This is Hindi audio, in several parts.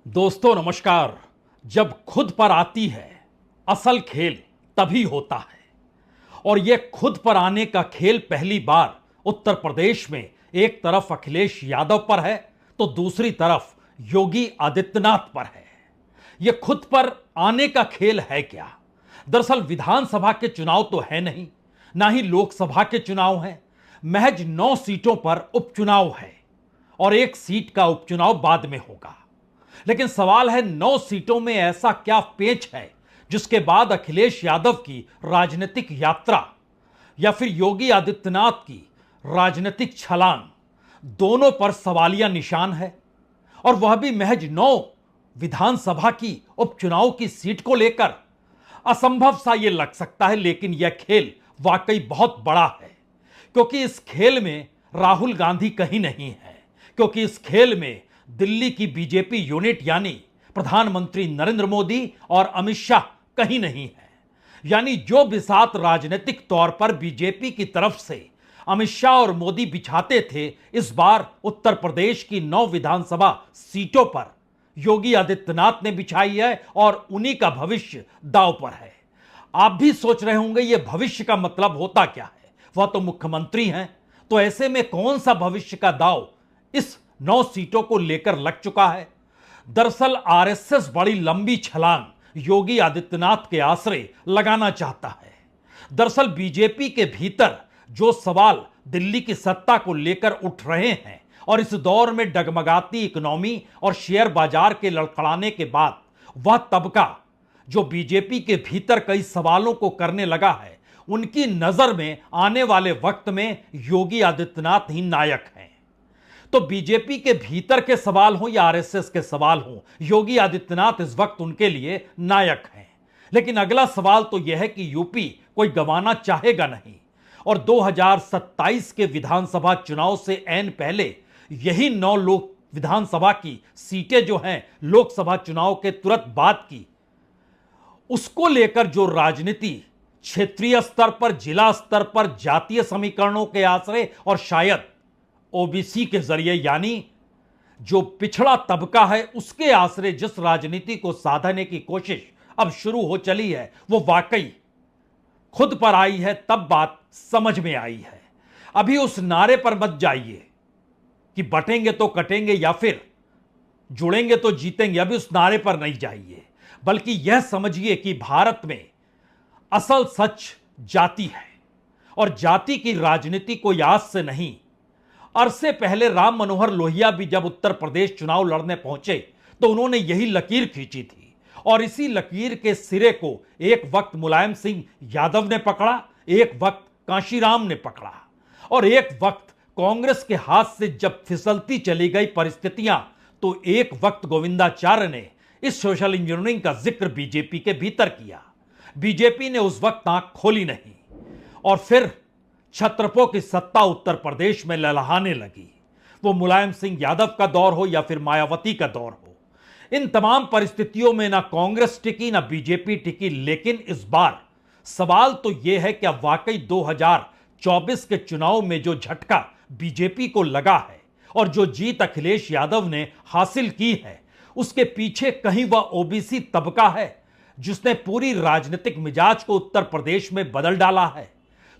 दोस्तों नमस्कार। जब खुद पर आती है असल खेल तभी होता है। और यह खुद पर आने का खेल पहली बार उत्तर प्रदेश में एक तरफ अखिलेश यादव पर है तो दूसरी तरफ योगी आदित्यनाथ पर है। यह खुद पर आने का खेल है क्या? दरअसल विधानसभा के चुनाव तो है नहीं, ना ही लोकसभा के चुनाव हैं। महज 9 सीटों पर उपचुनाव है और एक सीट का उपचुनाव बाद में होगा। लेकिन सवाल है 9 सीटों में ऐसा क्या पेच है जिसके बाद अखिलेश यादव की राजनीतिक यात्रा या फिर योगी आदित्यनाथ की राजनीतिक छलांग, दोनों पर सवालिया निशान है। और वह भी महज 9 विधानसभा की उपचुनाव की सीट को लेकर। असंभव सा यह लग सकता है, लेकिन यह खेल वाकई बहुत बड़ा है, क्योंकि इस खेल में राहुल गांधी कहीं नहीं है, क्योंकि इस खेल में दिल्ली की बीजेपी यूनिट यानी प्रधानमंत्री नरेंद्र मोदी और अमित शाह कहीं नहीं है। यानी जो बिसात राजनीतिक तौर पर बीजेपी की तरफ से अमित शाह और मोदी बिछाते थे, इस बार उत्तर प्रदेश की 9 विधानसभा सीटों पर योगी आदित्यनाथ ने बिछाई है और उन्हीं का भविष्य दांव पर है। आप भी सोच रहे होंगे यह भविष्य का मतलब होता क्या है? वह तो मुख्यमंत्री हैं, तो ऐसे में कौन सा भविष्य का दांव इस 9 सीटों को लेकर लग चुका है? दरअसल आरएसएस बड़ी लंबी छलांग योगी आदित्यनाथ के आश्रय लगाना चाहता है। दरअसल बीजेपी के भीतर जो सवाल दिल्ली की सत्ता को लेकर उठ रहे हैं और इस दौर में डगमगाती इकोनॉमी और शेयर बाजार के लड़खड़ाने के बाद वह तबका जो बीजेपी के भीतर कई सवालों को करने लगा है, उनकी नजर में आने वाले वक्त में योगी आदित्यनाथ ही नायक हैं। तो बीजेपी के भीतर के सवाल हो या आरएसएस के सवाल हो, योगी आदित्यनाथ इस वक्त उनके लिए नायक हैं। लेकिन अगला सवाल तो यह है कि यूपी कोई गंवाना चाहेगा नहीं, और 2027 के विधानसभा चुनाव से ऐन पहले यही 9 लोक विधानसभा की सीटें जो हैं लोकसभा चुनाव के तुरंत बाद की, उसको लेकर जो राजनीति क्षेत्रीय स्तर पर, जिला स्तर पर, जातीय समीकरणों के आश्रय और शायद ओबीसी के जरिए यानी जो पिछड़ा तबका है उसके आश्रय जिस राजनीति को साधने की कोशिश अब शुरू हो चली है, वो वाकई खुद पर आई है। तब बात समझ में आई है। अभी उस नारे पर मत जाइए कि बटेंगे तो कटेंगे या फिर जुड़ेंगे तो जीतेंगे, अभी उस नारे पर नहीं जाइए, बल्कि यह समझिए कि भारत में असल सच जाति है। और जाति की राजनीति कोई आज से नहीं, अरसे पहले राम मनोहर लोहिया भी जब उत्तर प्रदेश चुनाव लड़ने पहुंचे तो उन्होंने यही लकीर खींची थी, और इसी लकीर के सिरे को एक वक्त मुलायम सिंह यादव ने पकड़ा, एक वक्त कांशीराम ने पकड़ा, और एक वक्त कांग्रेस के हाथ से जब फिसलती चली गई परिस्थितियां तो एक वक्त गोविंदाचार्य ने इस सोशल इंजीनियरिंग का जिक्र बीजेपी के भीतर किया। बीजेपी ने उस वक्त आंख खोली नहीं, और फिर छत्रपों की सत्ता उत्तर प्रदेश में लहलहाने लगी। वो मुलायम सिंह यादव का दौर हो या फिर मायावती का दौर हो, इन तमाम परिस्थितियों में ना कांग्रेस टिकी ना बीजेपी टिकी। लेकिन इस बार सवाल तो यह है कि वाकई 2024 के चुनाव में जो झटका बीजेपी को लगा है और जो जीत अखिलेश यादव ने हासिल की है, उसके पीछे कहीं वह ओबीसी तबका है जिसने पूरी राजनीतिक मिजाज को उत्तर प्रदेश में बदल डाला है।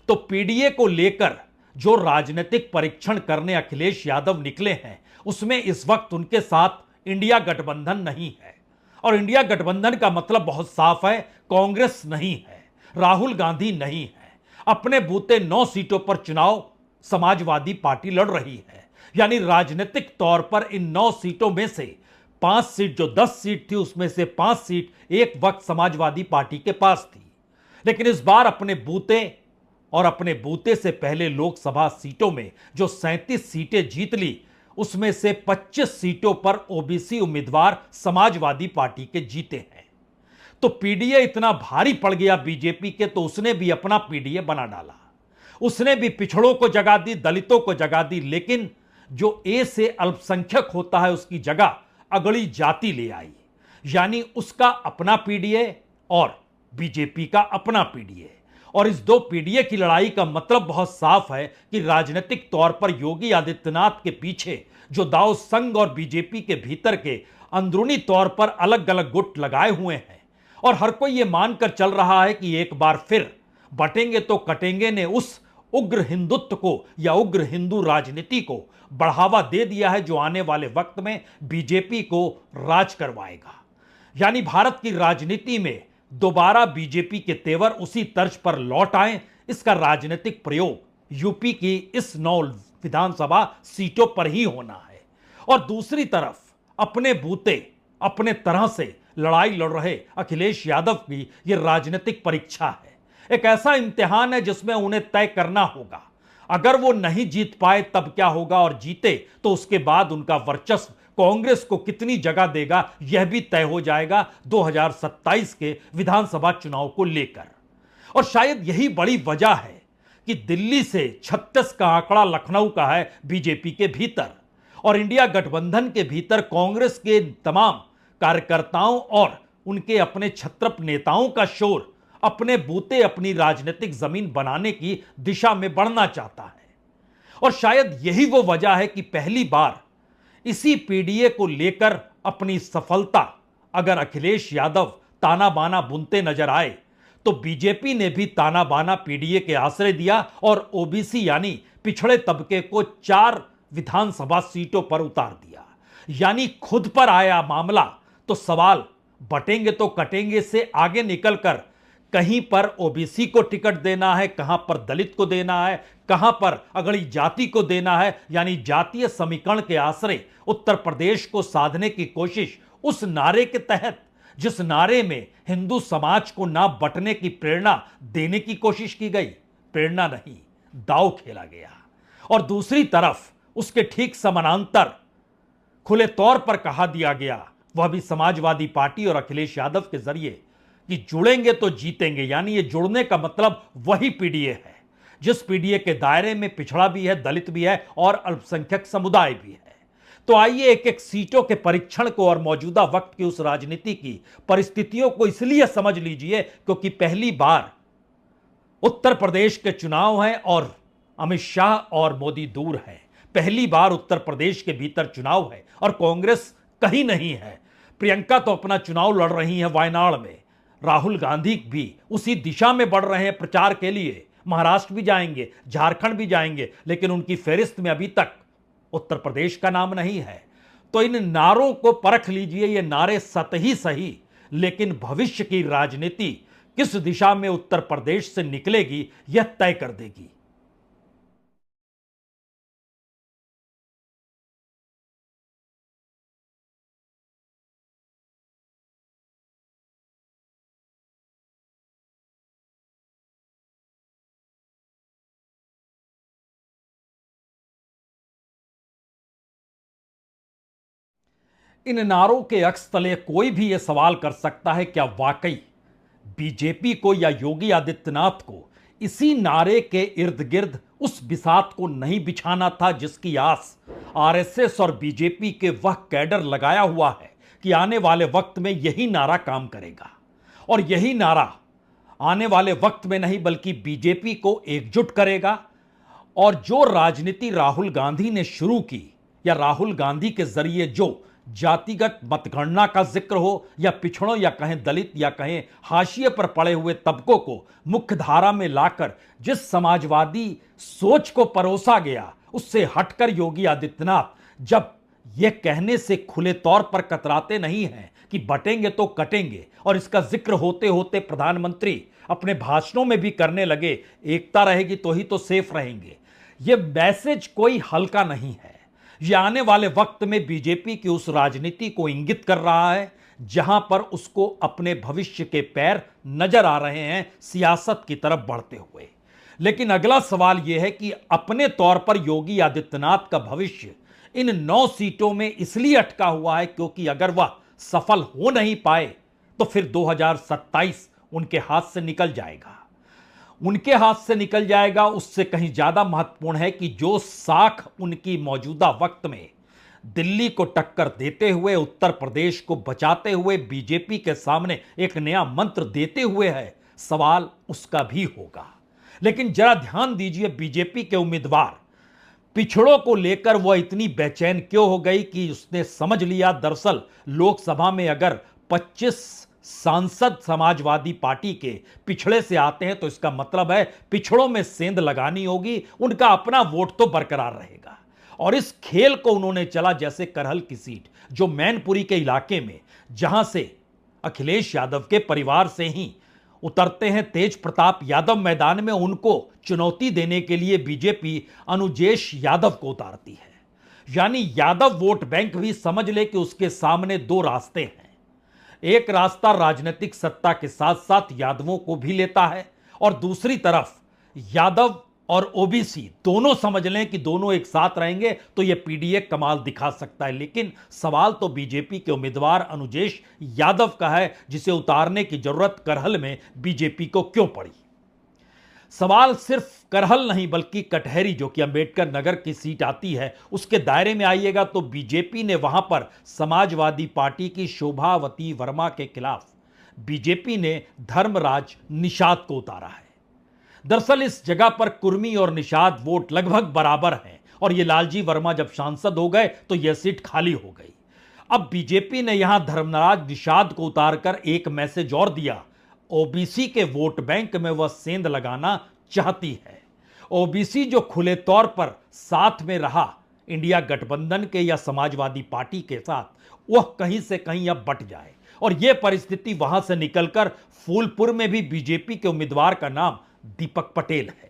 तो पीडीए को लेकर जो राजनीतिक परीक्षण करने अखिलेश यादव निकले हैं, उसमें इस वक्त उनके साथ इंडिया गठबंधन नहीं है। और इंडिया गठबंधन का मतलब बहुत साफ है, कांग्रेस नहीं है, राहुल गांधी नहीं है। अपने बूते 9 सीटों पर चुनाव समाजवादी पार्टी लड़ रही है। यानी राजनीतिक तौर पर इन 9 सीटों में से 5 सीट, जो 10 सीट थी उसमें से 5 सीट एक वक्त समाजवादी पार्टी के पास थी। लेकिन इस बार अपने बूते और अपने बूते से पहले लोकसभा सीटों में जो 37 सीटें जीत ली, उसमें से 25 सीटों पर ओबीसी उम्मीदवार समाजवादी पार्टी के जीते हैं। तो पीडीए इतना भारी पड़ गया बीजेपी के, तो उसने भी अपना पीडीए बना डाला। उसने भी पिछड़ों को जगह दी, दलितों को जगह दी, लेकिन जो ए से अल्पसंख्यक होता है उसकी जगह अगड़ी जाति ले आई। यानी उसका अपना पीडीए और बीजेपी का अपना पीडीए। और इस दो पीडीए की लड़ाई का मतलब बहुत साफ है कि राजनीतिक तौर पर योगी आदित्यनाथ के पीछे जो दाव संघ और बीजेपी के भीतर के अंदरूनी तौर पर अलग अलग गुट लगाए हुए हैं, और हर कोई यह मानकर चल रहा है कि एक बार फिर बटेंगे तो कटेंगे ने उस उग्र हिंदुत्व को या उग्र हिंदू राजनीति को बढ़ावा दे दिया है जो आने वाले वक्त में बीजेपी को राज करवाएगा। यानी भारत की राजनीति में दोबारा बीजेपी के तेवर उसी तर्ज पर लौट आए, इसका राजनीतिक प्रयोग यूपी की इस 9 विधानसभा सीटों पर ही होना है। और दूसरी तरफ अपने बूते अपने तरह से लड़ाई लड़ रहे अखिलेश यादव की यह राजनीतिक परीक्षा है, एक ऐसा इम्तिहान है जिसमें उन्हें तय करना होगा। अगर वो नहीं जीत पाए तब क्या होगा, और जीते तो उसके बाद उनका वर्चस्व कांग्रेस को कितनी जगह देगा यह भी तय हो जाएगा 2027 के विधानसभा चुनाव को लेकर। और शायद यही बड़ी वजह है कि दिल्ली से 36 का आंकड़ा लखनऊ का है बीजेपी के भीतर, और इंडिया गठबंधन के भीतर कांग्रेस के तमाम कार्यकर्ताओं और उनके अपने छत्रप नेताओं का शोर अपने बूते अपनी राजनीतिक जमीन बनाने की दिशा में बढ़ना चाहता है। और शायद यही वो वजह है कि पहली बार इसी पीडीए को लेकर अपनी सफलता अगर अखिलेश यादव ताना बाना बुनते नजर आए तो बीजेपी ने भी ताना बाना पीडीए के आश्रय दिया और ओबीसी यानी पिछड़े तबके को 4 विधानसभा सीटों पर उतार दिया। यानी खुद पर आया मामला तो सवाल बटेंगे तो कटेंगे से आगे निकलकर कहीं पर ओबीसी को टिकट देना है, कहां पर दलित को देना है, कहां पर अगड़ी जाति को देना है, यानी जातीय समीकरण के आश्रय उत्तर प्रदेश को साधने की कोशिश उस नारे के तहत जिस नारे में हिंदू समाज को ना बंटने की प्रेरणा देने की कोशिश की गई, प्रेरणा नहीं दांव खेला गया। और दूसरी तरफ उसके ठीक समानांतर खुले तौर पर कहा दिया गया, वह भी समाजवादी पार्टी और अखिलेश यादव के जरिए, कि जुड़ेंगे तो जीतेंगे। यानी ये जुड़ने का मतलब वही पीडीए है जिस पीडीए के दायरे में पिछड़ा भी है, दलित भी है और अल्पसंख्यक समुदाय भी है। तो आइए एक एक सीटों के परीक्षण को और मौजूदा वक्त की उस राजनीति की परिस्थितियों को इसलिए समझ लीजिए क्योंकि पहली बार उत्तर प्रदेश के चुनाव हैं और अमित शाह और मोदी दूर हैं। पहली बार उत्तर प्रदेश के भीतर चुनाव है और कांग्रेस कहीं नहीं है। प्रियंका तो अपना चुनाव लड़ रही है वायनाड में, राहुल गांधी भी उसी दिशा में बढ़ रहे हैं प्रचार के लिए, महाराष्ट्र भी जाएंगे, झारखंड भी जाएंगे, लेकिन उनकी फहरिस्त में अभी तक उत्तर प्रदेश का नाम नहीं है। तो इन नारों को परख लीजिए, ये नारे सतही सही, लेकिन भविष्य की राजनीति किस दिशा में उत्तर प्रदेश से निकलेगी यह तय कर देगी। इन नारों के अक्स तले कोई भी यह सवाल कर सकता है, क्या वाकई बीजेपी को या योगी आदित्यनाथ को इसी नारे के इर्द गिर्द उस बिसात को नहीं बिछाना था जिसकी आस आरएसएस और बीजेपी के वह कैडर लगाया हुआ है कि आने वाले वक्त में यही नारा काम करेगा, और यही नारा आने वाले वक्त में नहीं बल्कि बीजेपी को एकजुट करेगा। और जो राजनीति राहुल गांधी ने शुरू की या राहुल गांधी के जरिए जो जातिगत मतगणना का जिक्र हो या पिछड़ों या कहें दलित या कहें हाशिए पर पड़े हुए तबकों को मुख्य धारा में लाकर जिस समाजवादी सोच को परोसा गया, उससे हटकर योगी आदित्यनाथ जब यह कहने से खुले तौर पर कतराते नहीं हैं कि बटेंगे तो कटेंगे, और इसका जिक्र होते होते प्रधानमंत्री अपने भाषणों में भी करने लगे, एकता रहेगी तो ही तो सेफ रहेंगे। यह मैसेज कोई हल्का नहीं है। यह आने वाले वक्त में बीजेपी की उस राजनीति को इंगित कर रहा है जहां पर उसको अपने भविष्य के पैर नजर आ रहे हैं सियासत की तरफ बढ़ते हुए। लेकिन अगला सवाल यह है कि अपने तौर पर योगी आदित्यनाथ का भविष्य इन 9 सीटों में इसलिए अटका हुआ है क्योंकि अगर वह सफल हो नहीं पाए तो फिर 2027 उनके हाथ से निकल जाएगा। उनके हाथ से निकल जाएगा, उससे कहीं ज्यादा महत्वपूर्ण है कि जो साख उनकी मौजूदा वक्त में दिल्ली को टक्कर देते हुए, उत्तर प्रदेश को बचाते हुए, बीजेपी के सामने एक नया मंत्र देते हुए है, सवाल उसका भी होगा। लेकिन जरा ध्यान दीजिए, बीजेपी के उम्मीदवार पिछड़ों को लेकर वह इतनी बेचैन क्यों हो गई कि उसने समझ लिया दरअसल लोकसभा में अगर 25 सांसद समाजवादी पार्टी के पिछड़े से आते हैं तो इसका मतलब है पिछड़ों में सेंध लगानी होगी, उनका अपना वोट तो बरकरार रहेगा। और इस खेल को उन्होंने चला जैसे करहल की सीट जो मैनपुरी के इलाके में, जहां से अखिलेश यादव के परिवार से ही उतरते हैं तेज प्रताप यादव मैदान में, उनको चुनौती देने के लिए बीजेपी अनुजेश यादव को उतारती है। यानी यादव वोट बैंक भी समझ ले कि उसके सामने दो रास्ते हैं। एक रास्ता राजनीतिक सत्ता के साथ साथ यादवों को भी लेता है और दूसरी तरफ यादव और ओबीसी दोनों समझ लें कि दोनों एक साथ रहेंगे तो यह पीडीए कमाल दिखा सकता है। लेकिन सवाल तो बीजेपी के उम्मीदवार अनुजेश यादव का है, जिसे उतारने की जरूरत करहल में बीजेपी को क्यों पड़ी। सवाल सिर्फ करहल नहीं बल्कि कटहरी, जो कि अंबेडकर नगर की सीट आती है, उसके दायरे में आइएगा तो बीजेपी ने वहां पर समाजवादी पार्टी की शोभावती वर्मा के खिलाफ बीजेपी ने धर्मराज निषाद को उतारा है। दरअसल इस जगह पर कुर्मी और निषाद वोट लगभग बराबर हैं और ये लालजी वर्मा जब सांसद हो गए तो यह सीट खाली हो गई। अब बीजेपी ने यहां धर्मराज निषाद को उतारकर एक मैसेज और दिया, ओबीसी के वोट बैंक में वह सेंध लगाना चाहती है। ओबीसी जो खुले तौर पर साथ में रहा इंडिया गठबंधन के या समाजवादी पार्टी के साथ, वह कहीं से कहीं अब बट जाए। और यह परिस्थिति वहां से निकलकर फूलपुर में भी बीजेपी के उम्मीदवार का नाम दीपक पटेल है।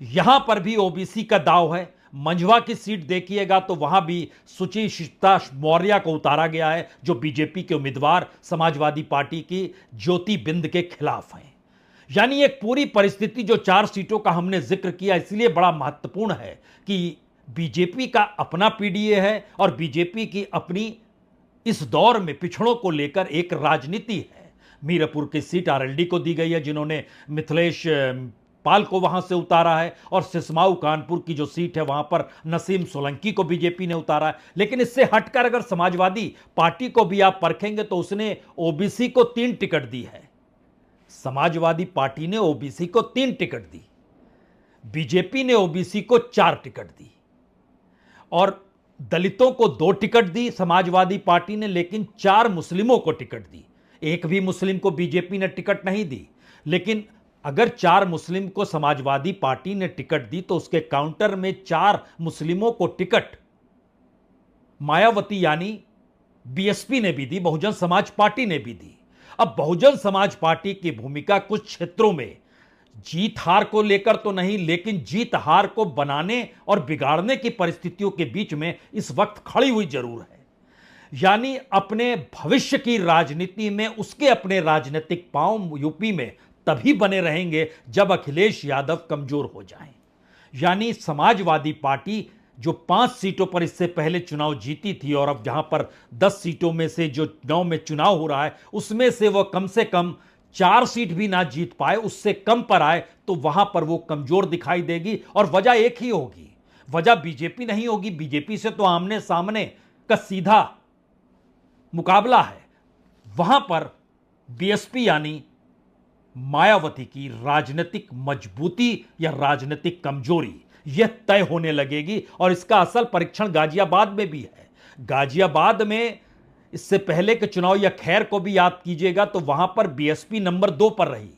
यहां पर भी ओबीसी का दांव है। मंझवा की सीट देखिएगा तो वहां भी सुचित्रा मौर्य को उतारा गया है, जो बीजेपी के उम्मीदवार समाजवादी पार्टी की ज्योति बिंद के खिलाफ हैं। यानी एक पूरी परिस्थिति जो 4 सीटों का हमने जिक्र किया इसलिए बड़ा महत्वपूर्ण है कि बीजेपी का अपना पीडीए है और बीजेपी की अपनी इस दौर में पिछड़ों को लेकर एक राजनीति है। मीरपुर की सीट आरएलडी को दी गई है, जिन्होंने मिथिलेश पाल को वहां से उतारा है, और सिसमाऊ कानपुर की जो सीट है वहां पर नसीम सोलंकी को बीजेपी ने उतारा है। लेकिन इससे हटकर अगर समाजवादी पार्टी को भी आप परखेंगे तो उसने ओबीसी को 3 टिकट दी है। समाजवादी पार्टी ने ओबीसी को 3 टिकट दी, बीजेपी ने ओबीसी को 4 टिकट दी, और दलितों को 2 टिकट दी समाजवादी पार्टी ने, लेकिन 4 मुस्लिमों को टिकट दी। एक भी मुस्लिम को बीजेपी ने टिकट नहीं दी। लेकिन अगर 4 मुस्लिम को समाजवादी पार्टी ने टिकट दी तो उसके काउंटर में 4 मुस्लिमों को टिकट मायावती यानी बीएसपी ने भी दी, बहुजन समाज पार्टी ने भी दी। अब बहुजन समाज पार्टी की भूमिका कुछ क्षेत्रों में जीत हार को लेकर तो नहीं, लेकिन जीत हार को बनाने और बिगाड़ने की परिस्थितियों के बीच में इस वक्त खड़ी हुई जरूर है। यानी अपने भविष्य की राजनीति में उसके अपने राजनीतिक पांव यूपी में तभी बने रहेंगे जब अखिलेश यादव कमजोर हो जाएं। यानी समाजवादी पार्टी जो 5 सीटों पर इससे पहले चुनाव जीती थी और अब जहां पर 10 सीटों में से जो 9 में चुनाव हो रहा है उसमें से वह कम से कम 4 सीट भी ना जीत पाए, उससे कम पर आए तो वहां पर वो कमजोर दिखाई देगी। और वजह एक ही होगी, वजह बीजेपी नहीं होगी। बीजेपी से तो आमने सामने का सीधा मुकाबला है। वहां पर बीएसपी यानी मायावती की राजनीतिक मजबूती या राजनीतिक कमजोरी यह तय होने लगेगी। और इसका असल परीक्षण गाजियाबाद में भी है। गाजियाबाद में इससे पहले के चुनाव या खैर को भी याद कीजिएगा तो वहां पर बीएसपी नंबर 2 पर रही,